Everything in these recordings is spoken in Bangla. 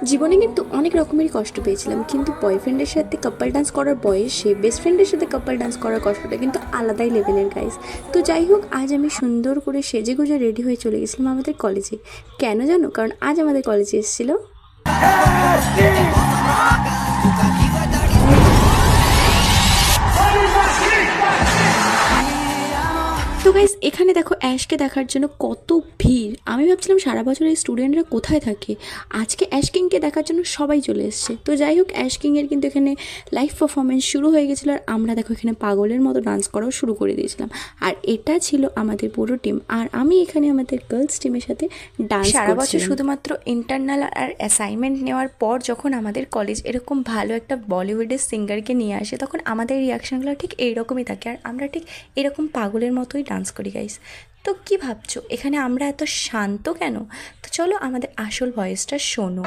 জীবনে কিন্তু অনেক রকমেরই কষ্ট পেয়েছিলাম, কিন্তু বয়ফ্রেন্ডের সাথে কাপল ডান্স করার বয়সে বেস্ট ফ্রেন্ডের সাথে কাপল ডান্স করার কষ্টটা কিন্তু আলাদাই লেভেলের গাইস। তো যাই হোক, আজ আমি সুন্দর করে সেজে গুজে রেডি হয়ে চলে গেছিলাম আমাদের কলেজে। কেন জানো? কারণ আজ আমাদের কলেজে এসেছিল তো গাইস, এখানে দেখো অ্যাশকে দেখার জন্য কত ভিড়। আমি ভাবছিলাম সারা বছর এই স্টুডেন্টরা কোথায় থাকে, আজকে অ্যাশ কিংকে দেখার জন্য সবাই চলে এসছে। তো যাই হোক, অ্যাশ কিংয়ের কিন্তু এখানে লাইভ পারফরমেন্স শুরু হয়ে গেছিলো, আর আমরা দেখো এখানে পাগলের মতো ডান্স করাও শুরু করে দিয়েছিলাম। আর এটা ছিল আমাদের পুরো টিম, আর আমি এখানে আমাদের গার্লস টিমের সাথে ডান্স সারা বছর করছিলাম। শুধুমাত্র ইন্টারনাল আর অ্যাসাইনমেন্ট নেওয়ার পর যখন আমাদের কলেজ এরকম ভালো একটা বলিউডের সিঙ্গারকে নিয়ে আসে, তখন আমাদের রিয়াকশানগুলো ঠিক এইরকমই থাকে, আর আমরা ঠিক এরকম পাগলের মতোই ডান্স করি গাইস। তো কি ভাবছো এখানে আমরা এত শান্ত কেন? তো চলো আমাদের আসল ভয়েসটা শোনো।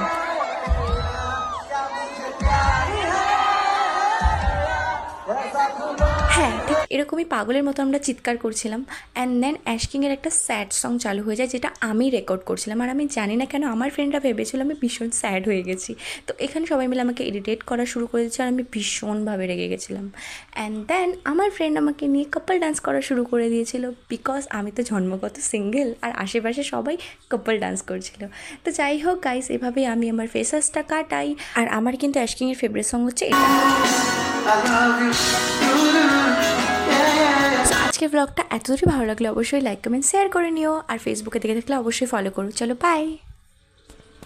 হ্যাঁ, ঠিক এরকমই পাগলের মতো আমরা চিৎকার করছিলাম। অ্যান্ড দেন অ্যাশকিংয়ের একটা স্যাড সং চালু হয়ে যায়, যেটা আমি রেকর্ড করছিলাম। আর আমি জানি না কেন আমার ফ্রেন্ডরা ভেবেছিল আমি ভীষণ স্যাড হয়ে গেছি। তো এখানে সবাই মিলে আমাকে ইরিটেট করা শুরু করে দিচ্ছে, আর আমি ভীষণভাবে রেগে গেছিলাম। অ্যান্ড দেন আমার ফ্রেন্ড আমাকে নিয়ে কাপল ডান্স করা শুরু করে দিয়েছিল, বিকজ আমি তো জন্মগত সিঙ্গেল, আর আশেপাশে সবাই কাপল ডান্স করছিল। তো যাই হোক গাইস, এভাবেই আমি আমার ফেসাসটা কাটাই। আর আমার কিন্তু অ্যাশকিংয়ের ফেভারিট সং হচ্ছে এটা। আজকের ব্লগটা এতদূরই ভালো লাগলে অবশ্যই লাইক কমেন্ট শেয়ার করে নিও, আর ফেসবুকে দেখে থাকলে অবশ্যই ফলো করো। চলো বাই।